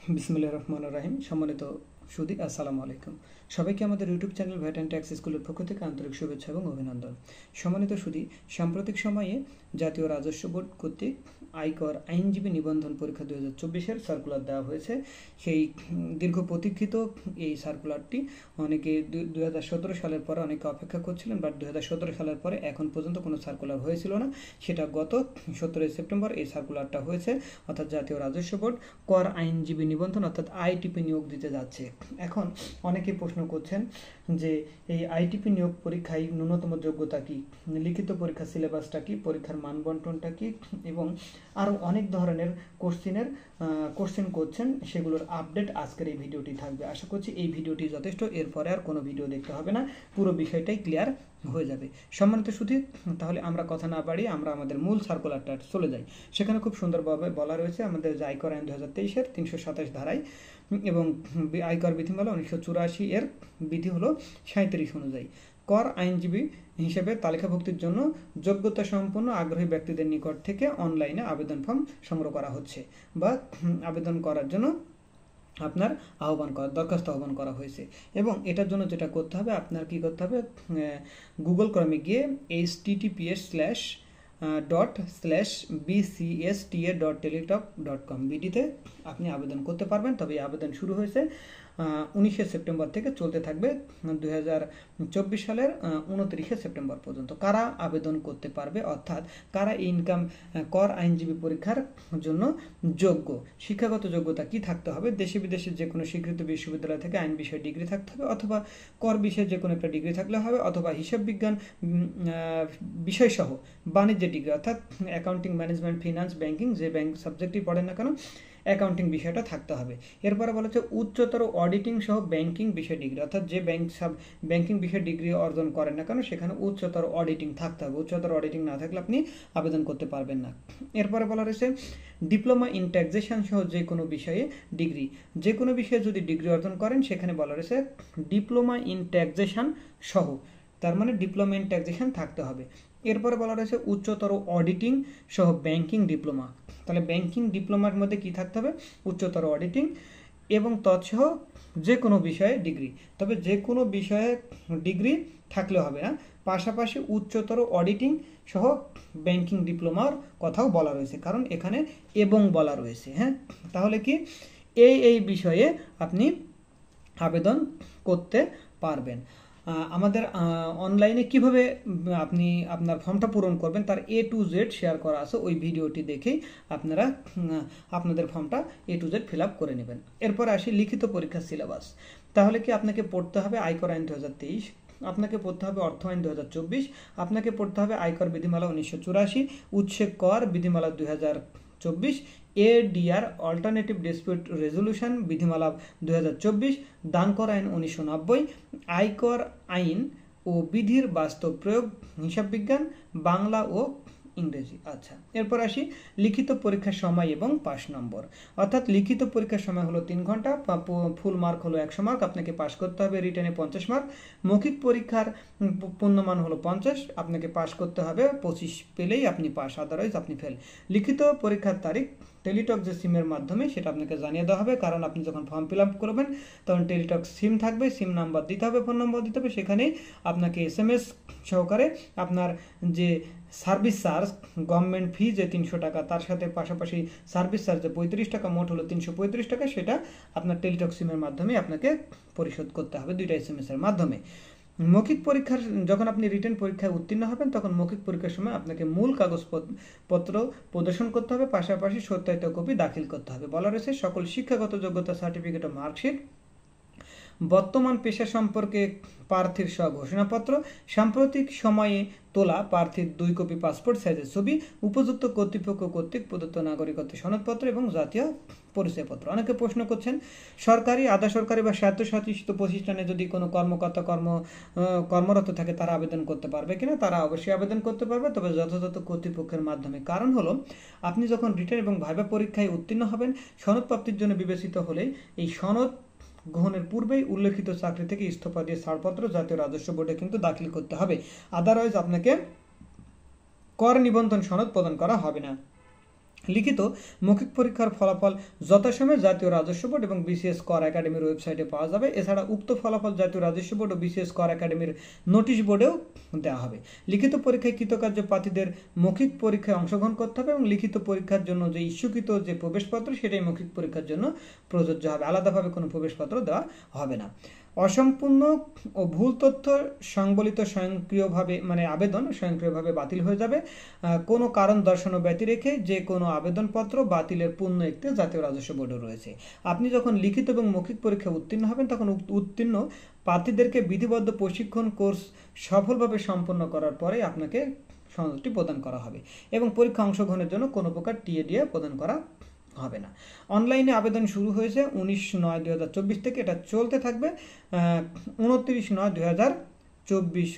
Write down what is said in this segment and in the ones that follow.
বিসমিল্লাহির রহমানির রহিম। সম্মানিত সুধী, আসসালামু আলাইকুম। সবাইকে আমাদের YouTube channel VAT and tax স্কুলের পক্ষ থেকে আন্তরিক শুভেচ্ছা এবং অভিনন্দন। সম্মানিত সুধী, সাম্প্রতিক সময়ে জাতীয় রাজস্ব বোর্ড কর্তৃক আয়কর আইনজীবী নিবন্ধন পরীক্ষা 2024-এর সার্কুলার দেওয়া হয়েছে। সেই দীর্ঘ প্রতীক্ষিত এই সার্কুলারটি অনেকে 2017 সালের পরে অনেকে অপেক্ষা করছিলেন, বাট 2017 সালের পরে এখন পর্যন্ত কোনো সার্কুলার হয়েছিল না। সেটা গত 17 সেপ্টেম্বর এই সার্কুলারটা হয়েছে, অর্থাৎ জাতীয় রাজস্ব বোর্ড কর আইনজীবী নিবন্ধন অর্থাৎ আইটিপি নিয়োগ দিতে যাচ্ছে। এখন অনেকেই প্রশ্ন করছেন যে এই আইটিপি নিয়োগ পরীক্ষায় ন্যূনতম যোগ্যতা কি, লিখিত পরীক্ষা সিলেবাসটা কি, পরীক্ষার মানবন্টনটা কি, এবং আরও অনেক ধরনের কোশ্চেন করছেন, সেগুলোর আপডেট আজকের এই ভিডিওটি থাকবে। আশা করছি এই ভিডিওটি যথেষ্ট, এরপরে আর কোনো ভিডিও দেখতে হবে না, পুরো বিষয়টাই ক্লিয়ার হয়ে যাবে। সম্মানিত সুধী, তাহলে আমরা কথা না বাড়িয়ে আমরা আমাদের মূল সার্কুলারটা চলে যাই। সেখানে খুব সুন্দরভাবে বলা রয়েছে আমাদের যে আয়কর আইন 2023-এর 327 ধারায় এবং আয়কর বিধিমালা 1984 এর বিধি হলো 37 অনুযায়ী কর আইনজীবী হিসেবে তালিকাভুক্তির জন্য যোগ্যতা সম্পন্ন আগ্রহী ব্যক্তিদের নিকট থেকে অনলাইনে আবেদন ফর্ম সংগ্রহ করা হচ্ছে বা আবেদন করার জন্য আপনার দরখাস্ত আহ্বান করা হয়েছে। এবং এটার জন্য যেটা করতে হবে, আপনার কি করতে হবে, গুগল ক্রমে গিয়ে https://bcsta.teletalk.com বিডিতে আপনি আবেদন করতে পারবেন। তবে এই আবেদন শুরু হয়েছে 19 সেপ্টেম্বর থেকে, চলতে থাকবে 2024 সালের 29 সেপ্টেম্বর পর্যন্ত। কারা আবেদন করতে পারবে, অর্থাৎ কারা ইনকাম কর আইনজীবী পরীক্ষার জন্য যোগ্য? শিক্ষাগত যোগ্যতা কি থাকতে হবে? দেশে বিদেশে যে কোনো স্বীকৃত বিশ্ববিদ্যালয় থেকে আইন বিষয়ে ডিগ্রি থাকতে হবে, অথবা কর বিষয়ে যে কোনো একটা ডিগ্রি থাকলে হবে, অথবা হিসাব বিজ্ঞান বিষয়সহ বাণিজ্যের ডিগ্রি, অর্থাৎ অ্যাকাউন্টিং, ম্যানেজমেন্ট, ফিনান্স, ব্যাংকিং, যে ব্যাংক সাবজেক্টই পড়েন না কেন অ্যাকাউন্টিং বিষয়টা থাকতে হবে। এরপরে বলা হচ্ছে উচ্চতর অডিটিং সহ ব্যাংকিং বিষয় ডিগ্রি, অর্থাৎ যে ব্যাংকিং বিষয় ডিগ্রি অর্জন করেন না কেন সেখানে উচ্চতর অডিটিং থাকতে হবে। উচ্চতর অডিটিং না থাকলে আপনি আবেদন করতে পারবেন না। এরপরে বলা রয়েছে ডিপ্লোমা ইন ট্যাক্সেশন সহ যে কোনো বিষয়ে ডিগ্রি, যে কোনো বিষয়ে যদি ডিগ্রি অর্জন করেন সেখানে বলা রয়েছে ডিপ্লোমা ইন ট্যাক্সেশন সহ, তার মানে ডিপ্লোমা ইন ট্যাক্সেশন থাকতে হবে। এরপরে বলা রয়েছে উচ্চতর অডিটিং সহ ব্যাংকিং ডিপ্লোমা, তাহলে ব্যাংকিং ডিপ্লোমার মধ্যে কি থাকতে হবে, উচ্চতর অডিটিং এবং তৎসহ যে কোনো বিষয়ে ডিগ্রি। তবে যে কোনো বিষয়ে ডিগ্রি থাকলে হবে না, পাশাপাশি উচ্চতর অডিটিং সহ ব্যাংকিং ডিপ্লোমার কথাও বলা রয়েছে, কারণ এখানে এবং বলা রয়েছে। হ্যাঁ, তাহলে কি এই বিষয়ে আপনি আবেদন করতে পারবেন। আমাদের অনলাইনে কিভাবে আপনি আপনার ফর্মটা পূরণ করবেন তার A to Z শেয়ার করা আছে, ওই ভিডিওটি দেখেই আপনারা আপনাদের ফর্মটা A to Z fill up করে নেবেন। এরপর আসি লিখিত পরীক্ষার সিলেবাস। তাহলে কি আপনাকে পড়তে হবে আয়কর আইন 2023, আপনাকে পড়তে হবে অর্থ আইন 2024, আপনাকে পড়তে হবে আয়কর বিধিমালা 1984, উচ্ছেদ কর বিধিমালা 2024, ADR অল্টারনেটিভ ডিসপিউট রেজলিউশন বিধিমালা 2024, দান কর আইন 1990, আয়কর আইন ও বিধির বাস্তব প্রয়োগ, হিসাব বিজ্ঞান, বাংলা ও ইংরেজি। আচ্ছা, এরপর আসি লিখিত পরীক্ষার সময় এবং পাস নম্বর। অর্থাৎ লিখিত পরীক্ষার সময় হলো 3 ঘন্টা, ফুল মার্ক হলো 100 মার্ক, আপনাকে পাস করতে হবে। রিটেনে 50 মার্ক, মৌখিক পরীক্ষার পূর্ণমান হলো 50, আপনাকে পাস করতে হবে। 25 পেলেই আপনি পাস, আদারওয়াইজ আপনি ফেল। লিখিত পরীক্ষার তারিখ টেলিটক যে সিমের মাধ্যমে সেটা আপনাকে জানিয়ে দেওয়া হবে, কারণ আপনি যখন ফর্ম ফিল আপ করবেন তখন টেলিটক সিম থাকবে, সিম নাম্বার দিতে হবে, ফোন নম্বর দিতে হবে, সেখানেই আপনাকে SMS সহকারে আপনার যে সার্ভিস চার্জ, গভর্নমেন্ট ফি যে 300 টাকা, তার সাথে পাশাপাশি সার্ভিস চার্জ যে 35 টাকা, মোট হলো 335 টাকা, সেটা আপনার টেলিটক সিমের মাধ্যমে আপনাকে পরিশোধ করতে হবে, 2টা SMS এর মাধ্যমে। মৌখিক পরীক্ষার যখন আপনি রিটেন পরীক্ষায় উত্তীর্ণ হবেন তখন মৌখিক পরীক্ষার সময় আপনাকে মূল কাগজপত্র প্রদর্শন করতে হবে, পাশাপাশি সত্যায়িত কপি দাখিল করতে হবে। বলা রয়েছে সকল শিক্ষাগত যোগ্যতা সার্টিফিকেট ও মার্কশিট, বর্তমান পেশা সম্পর্কে প্রার্থীর সহ ঘোষণাপত্র, সাম্প্রতিক সময়ে তোলা প্রার্থীর 2 কপি পাসপোর্ট সাইজের ছবি, উপযুক্ত কর্তৃপক্ষ কর্তৃক প্রদত্ত নাগরিকত্ব সনদপত্র এবং জাতীয় পরিচয়পত্র। অনেকে প্রশ্ন করছেন সরকারি, আধা সরকারি বা স্বায়ত্তশাসিত প্রতিষ্ঠানে যদি কোনো কর্মকর্তা কর্মরত থাকে তারা আবেদন করতে পারবে কিনা? তারা অবশ্যই আবেদন করতে পারবে, তবে যথাযথ কর্তৃপক্ষের মাধ্যমে। কারণ হলো আপনি যখন রিটেন এবং ভাইভা পরীক্ষায় উত্তীর্ণ হবেন, সনদ প্রাপ্তির জন্য বিবেচিত হলে এই সনদ গ্রহণের পূর্বেই উল্লেখিত চাকরি থেকে ইস্তফা দিয়ে ছাড়পত্র জাতীয় রাজস্ব বোর্ডে কিন্তু দাখিল করতে হবে, আদারওয়াইজ আপনাকে কর নিবন্ধন সনদ প্রদান করা হবে না। লিখিত মৌখিক পরীক্ষার ফলাফল যথাসময়ে জাতীয় রাজস্ব বোর্ড এবং বিসিএস কর একাডেমির ওয়েবসাইটে পাওয়া যাবে। এছাড়া উক্ত ফলাফল জাতীয় রাজস্ব বোর্ড ও বিসিএস কর একাডেমির নোটিশ বোর্ডেও দেওয়া হবে। লিখিত পরীক্ষায় কৃতকার্য প্রার্থীদের মৌখিক পরীক্ষায় অংশগ্রহণ করতে হবে এবং লিখিত পরীক্ষার জন্য যে ইস্যুকৃত যে প্রবেশপত্র সেটাই মৌখিক পরীক্ষার জন্য প্রযোজ্য হবে, আলাদাভাবে কোনো প্রবেশপত্র দেওয়া হবে না। অসম্পূর্ণ ও ভুল তথ্য সংবলিত স্বয়ংক্রিয়ভাবে আবেদন স্বয়ংক্রিয়ভাবে বাতিল হয়ে যাবে। কোনো কারণ দর্শানো ব্যতি রেখে যে কোনো আবেদনপত্র বাতিলের পূর্ণ এখতিয়ার জাতীয় রাজস্ব বোর্ডে রয়েছে। আপনি যখন লিখিত এবং মৌখিক পরীক্ষায় উত্তীর্ণ হবেন তখন উত্তীর্ণ প্রার্থীদেরকে বিধিবদ্ধ প্রশিক্ষণ কোর্স সফলভাবে সম্পন্ন করার পরে আপনাকে সনদটি প্রদান করা হবে এবং পরীক্ষা অংশগ্রহণের জন্য কোনো প্রকার টিএডিএ প্রদান করা হবে না। অনলাইনে আবেদন শুরু হয়েছে 19/9/2024 থেকে, এটা চলতে থাকবে 29/9/2024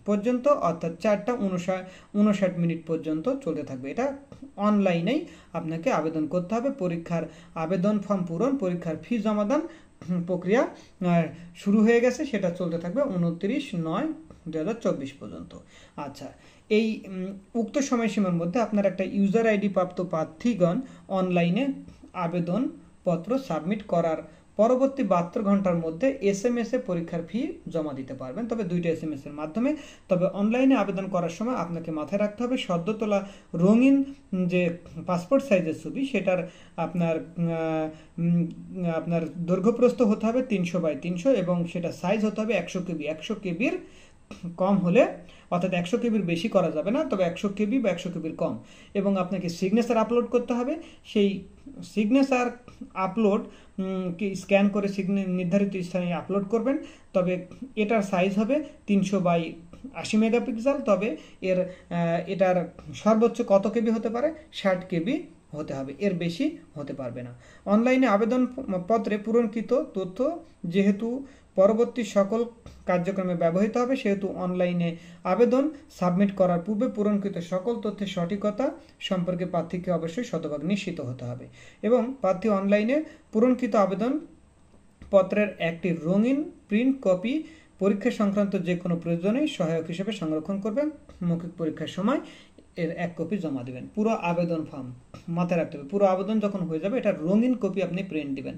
পর্যন্ত, অর্থাৎ 4:59 পর্যন্ত চলতে থাকবে। এটা অনলাইনেই আপনাকে আবেদন করতে হবে। পরীক্ষার আবেদন ফর্ম পূরণ, পরীক্ষার ফি জমাদান প্রক্রিয়া শুরু হয়ে গেছে, সেটা চলতে থাকবে 29/9/2024 পর্যন্ত। আচ্ছা, এই উক্ত সময়সীমার মধ্যে আপনার একটা ইউজার আইডি প্রাপ্ত প্রার্থীগণ অনলাইনে আবেদনপত্র সাবমিট করার পরবর্তী 72 ঘন্টার মধ্যে SMS এ পরীক্ষার ফি জমা দিতে পারবেন, তবে 2টা SMS এর মাধ্যমে। তবে অনলাইনে আবেদন করার সময় আপনাকে মাথায় রাখতে হবে সদ্য তোলা রঙিন যে পাসপোর্ট সাইজের ছবি সেটার আপনার দৈর্ঘ্যপ্রস্থ হতে হবে 300x300 এবং সেটা সাইজ হতে হবে 100 KB। 100 KBর কম হলে, অর্থাৎ 100 KBর বেশি করা যাবে না, তবে 100 KB বা 100 KBর কম। এবং আপনাকে সিগনেচার আপলোড করতে হবে। সেই সিগনেচার আপলোড স্ক্যান করে নির্ধারিত স্থানে আপলোড করবেন। তবে এটার সাইজ হবে 300x80 মেগাপিক্সেল। তবে এটার সর্বোচ্চ কত কেবি হতে পারে? 60 KB হতে হবে, এর বেশি হতে পারবে না। অনলাইনে আবেদনপত্রে পূরণকৃত তথ্য যেহেতু পরবর্তী সকল কার্যক্রমে ব্যবহৃত হবে, সেহেতু অনলাইনে আবেদন সাবমিট করার পূর্বে পূরণকৃত সকল তথ্যের সঠিকতা সম্পর্কে প্রার্থীকে অবশ্যই শতভাগ নিশ্চিত হতে হবে এবং প্রার্থী অনলাইনে পূরণকৃত আবেদন পত্রের একটি রঙিন প্রিন্ট কপি পরীক্ষা সংক্রান্ত যে কোনো প্রয়োজনে সহায়ক হিসেবে সংরক্ষণ করবেন। মৌখিক পরীক্ষার সময় এর 1 কপি জমা দিবেন। পুরো আবেদন ফর্ম মাথায় রাখতে হবে, পুরো আবেদন যখন হয়ে যাবে এটা রঙিন কপি আপনি প্রিন্ট দিবেন।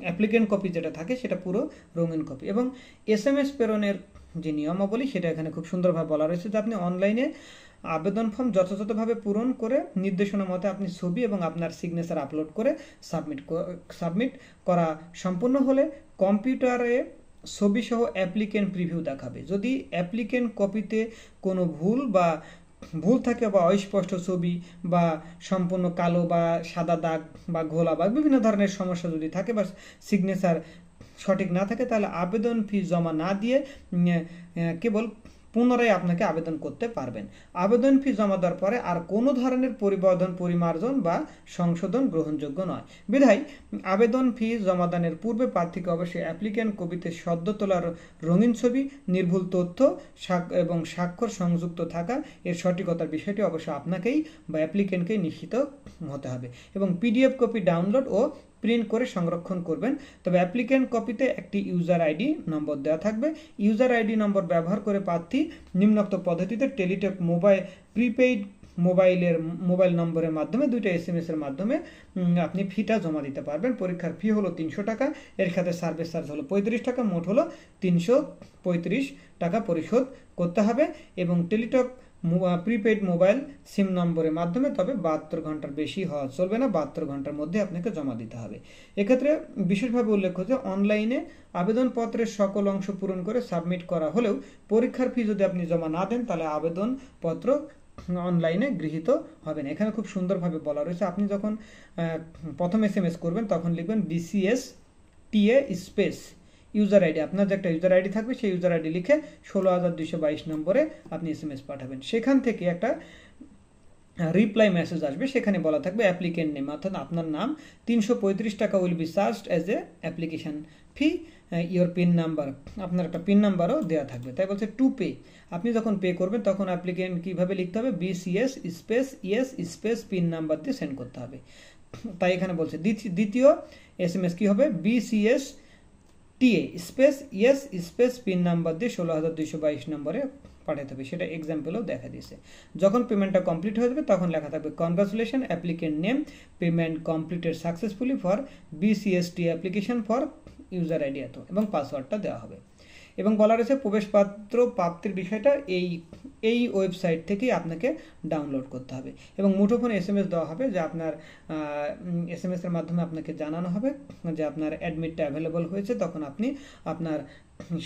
অ্যাপ্লিকেন্ট কপি যেটা থাকে সেটা পুরো রঙিন কপি। এবং SMS প্রেরণের যে নিয়মাবলী সেটা এখানে খুব সুন্দরভাবে বলা রয়েছে যে আপনি অনলাইনে আবেদন ফর্ম যথাযথভাবে পূরণ করে নির্দেশনা মতে আপনি ছবি এবং আপনার সিগনেচার আপলোড করে সাবমিট করা সম্পূর্ণ হলে কম্পিউটারে ছবি সহ অ্যাপ্লিকেন্ট প্রিভিউ দেখাবে। যদি অ্যাপ্লিকেন্ট কপিতে কোনো ভুল থাকে বা অস্পষ্ট ছবি বা সম্পূর্ণ কালো বা সাদা দাগ বা ঘোলা বা বিভিন্ন ধরনের সমস্যা যদি থাকে বা সিগনেচার সঠিক না থাকে, তাহলে আবেদন ফি জমা না দিয়ে কেবল পুনরায় আপনাকে আবেদন করতে পারবেন। আবেদন ফি জমা দেওয়ার পরে আর কোনো ধরনের পরিবর্ধন, পরিমার্জন বা সংশোধন গ্রহণযোগ্য নয়। বিধায় আবেদন ফি জমাদানের পূর্বে প্রার্থীকে অবশ্যই অ্যাপ্লিক্যান্ট কপিতে সদ্য তোলার রঙিন ছবি, নির্ভুল তথ্য এবং স্বাক্ষর সংযুক্ত থাকা এর সঠিকতার বিষয়টি অবশ্যই আপনাকেই বা অ্যাপ্লিক্যান্টকেই নিশ্চিত হতে হবে এবং PDF কপি ডাউনলোড ও প্রিন্ট করে সংরক্ষণ করবেন। তবে অ্যাপ্লিক্যান্ট কপিতে একটি ইউজার আইডি নম্বর দেওয়া থাকবে। ইউজার আইডি নম্বর ব্যবহার করে প্রার্থী নিম্নোক্ত পদ্ধতিতে টেলিটক প্রিপেইড মোবাইল নম্বরের মাধ্যমে 2টা SMS এর মাধ্যমে আপনি ফিটা জমা দিতে পারবেন। পরীক্ষার ফি হলো 300 টাকা, এর সাথে সার্ভিস চার্জ হলো 35 টাকা, মোট হলো 335 টাকা পরিশোধ করতে হবে এবং টেলিটক প্রিপেইড মোবাইল সিম নম্বরের মাধ্যমে, তবে 72 ঘন্টার বেশি হওয়া চলবে না, 72 ঘন্টার মধ্যে আপনাকে জমা দিতে হবে। এক্ষেত্রে বিশেষভাবে উল্লেখ্য যে অনলাইনে আবেদনপত্রের সকল অংশ পূরণ করে সাবমিট করা হলেও পরীক্ষার ফি যদি আপনি জমা না দেন তাহলে আবেদনপত্র অনলাইনে গৃহীত হবে না। এখানে খুব সুন্দরভাবে বলা রয়েছে আপনি যখন প্রথম SMS করবেন তখন লিখবেন BCS TA space user ID, আপনার যে একটা ইউজার আইডি থাকবে সেই ইউজার আইডি লিখে 16222 নম্বরে আপনি SMS পাঠাবেন। সেখান থেকে একটা রিপ্লাই মেসেজ আসবে, সেখানে বলা থাকবে অ্যাপ্লিকেন্ট নেম, অর্থাৎ আপনার নাম, 335 টাকা will be charged as a application fee, your pin number, আপনার একটা পিন নাম্বারও দেওয়া থাকবে। তাই বলছে টু পে, আপনি যখন পে করবেন তখন অ্যাপ্লিকেন্ট কীভাবে লিখতে হবে? BCS space yes space pin number দিয়ে সেন্ড করতে হবে। তাই এখানে বলছে দ্বিতীয় SMS কি হবে? BCS TA space yes space pin number দিয়ে 16222 নম্বরে পাঠাতে হবে, সেটা এক্সাম্পলও দেখা দিয়েছে। যখন পেমেন্টটা কমপ্লিট হয়ে যাবে তখন লেখা থাকবে congratulation, applicant name, payment completed successfully for BCST application for user ID এত, এবং পাসওয়ার্ডটা দেওয়া হবে। এবং বলা রয়েছে প্রবেশপত্র প্রাপ্তির বিষয়টা এই ওয়েবসাইট থেকেই আপনাকে ডাউনলোড করতে হবে, এবং মুঠোফোনে SMS দেওয়া হবে, যে আপনার SMS এর মাধ্যমে আপনাকে জানানো হবে যে আপনার অ্যাডমিটটা অ্যাভেলেবল হয়েছে। তখন আপনি আপনার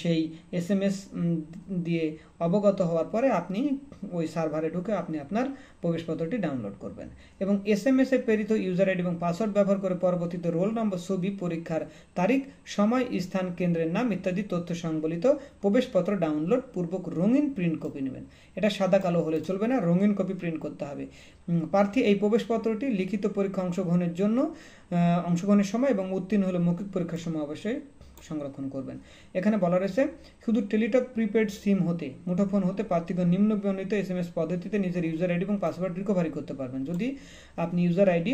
সেই SMS দিয়ে অবগত হওয়ার পরে আপনি ওই সার্ভারে ঢুকে আপনি আপনার প্রবেশপত্রটি ডাউনলোড করবেন, এবং SMS এ প্রেরিত ইউজার আইডি এবং পাসওয়ার্ড ব্যবহার করে পরবর্তীতে রোল নম্বর, ছবি, পরীক্ষার তারিখ, সময়, স্থান, কেন্দ্রের নাম ইত্যাদি তথ্য সংবলিত প্রবেশপত্র ডাউনলোড পূর্বক রঙিন প্রিন্ট কপি নেবেন। এটা সাদা কালো হলে চলবে না, রঙিন কপি প্রিন্ট করতে হবে। প্রার্থী এই প্রবেশপত্রটি লিখিত পরীক্ষা অংশগ্রহণের সময় এবং উত্তীর্ণ হলে মৌখিক পরীক্ষার সময় অবশ্যই সংরক্ষণ করবেন। এখানে বলা রয়েছে শুধু টেলিটক প্রিপেড সিম হতে, মুঠোফোন হতে প্রার্থীগণ নিম্ন বর্ণিত SMS পদ্ধতিতে নিজের ইউজার আইডি এবং পাসওয়ার্ড রিকভারি করতে পারবেন। যদি আপনি ইউজার আইডি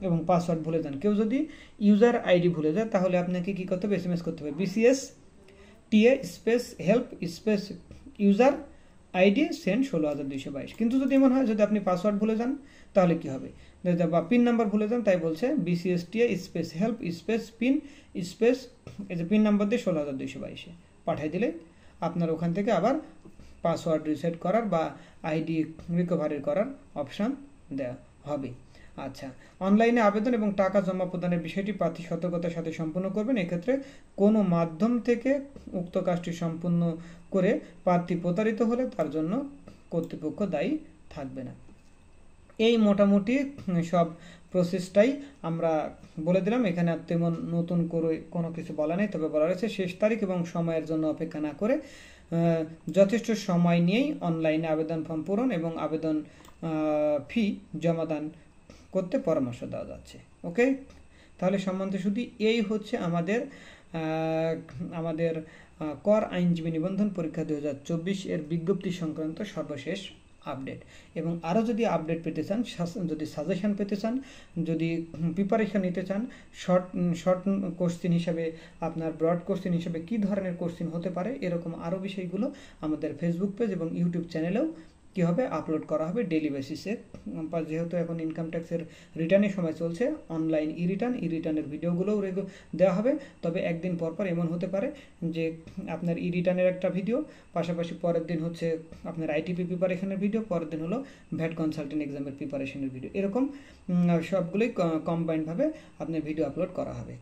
এবং পাসওয়ার্ড ভুলে যান, কেউ যদি ইউজার আইডি ভুলে যায় তাহলে আপনাকে কি করতে হবে, SMS করতে হবে BCS TA space help space user ID send 16222। কিন্তু যদি এমন হয় যদি আপনি পাসওয়ার্ড ভুলে যান তাহলে কি হবে, বা পিন নাম্বার ভুলে যান, তাই বলছে BCS TA space help space pin space এই যে পিন নাম্বার দিয়ে 16222 পাঠিয়ে দিলে আপনার ওখান থেকে আবার পাসওয়ার্ড রিসেট করার বা আইডি রিকভারি করার অপশান দেওয়া হবে। আচ্ছা, অনলাইনে আবেদন এবং টাকা জমা প্রদানের বিষয়টি প্রার্থী সতর্কতার সাথে সম্পূর্ণ করবেন। এক্ষেত্রে কোনো মাধ্যম থেকে উক্ত কাজটি সম্পূর্ণ করে প্রার্থী প্রতারিত হলে তার জন্য কর্তৃপক্ষ দায়ী থাকবে না। এই মোটামুটি সব প্রসেসটাই আমরা বলে দিলাম, এখানে তেমন নতুন করে কোনো কিছু বলা নেই। তবে বলা রয়েছে শেষ তারিখ এবং সময়ের জন্য অপেক্ষা না করে যথেষ্ট সময় নিয়েই অনলাইনে আবেদন ফর্ম পূরণ এবং আবেদন ফি জমাদান করতে পরামর্শ দেওয়া যাচ্ছে। ওকে, তাহলে সম্বন্ধে শুধু এই হচ্ছে আমাদের কর আইনজীবী নিবন্ধন পরীক্ষা 2024 এর বিজ্ঞপ্তি সংক্রান্ত সর্বশেষ আপডেট। এবং আরও যদি আপডেট পেতে চান, যদি সাজেশন পেতে চান, যদি প্রিপারেশন নিতে চান, শর্ট কোশ্চেন হিসাবে আপনার ব্রড কোশ্চেন হিসাবে কী ধরনের কোশ্চেন হতে পারে, এরকম আরও বিষয়গুলো আমাদের ফেসবুক পেজ এবং ইউটিউব চ্যানেলেও কী হবে আপলোড করা হবে ডেইলি বেসিসে। যেহেতু এখন ইনকাম ট্যাক্সের রিটার্নের সময় চলছে, অনলাইন ই রিটার্নের ভিডিওগুলোও দেওয়া হবে। তবে একদিন পর এমন হতে পারে যে আপনার ই রিটার্নের একটা ভিডিও, পাশাপাশি পরের দিন হচ্ছে আপনার ITP প্রিপারেশনের ভিডিও, পরের দিন হলো ভ্যাট কনসালটেন্ট এক্সামের প্রিপারেশনের ভিডিও, এরকম সবগুলোই কম্বাইন্ডভাবে আপনার ভিডিও আপলোড করা হবে।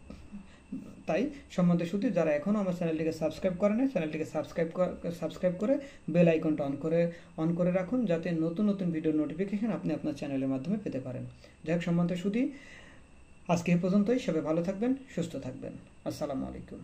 তাই সম্বন্ধে শুধু যারা এখনও আমার চ্যানেলটিকে সাবস্ক্রাইব করে না, চ্যানেলটিকে সাবস্ক্রাইব করে বেল আইকনটা অন করে রাখুন, যাতে নতুন নতুন ভিডিওর নোটিফিকেশন আপনি আপনার চ্যানেলের মাধ্যমে পেতে পারেন। যাই হোক, সম্বন্ধে শুধু আজকে এ পর্যন্তই। সবাই ভালো থাকবেন, সুস্থ থাকবেন। আসসালামু আলাইকুম।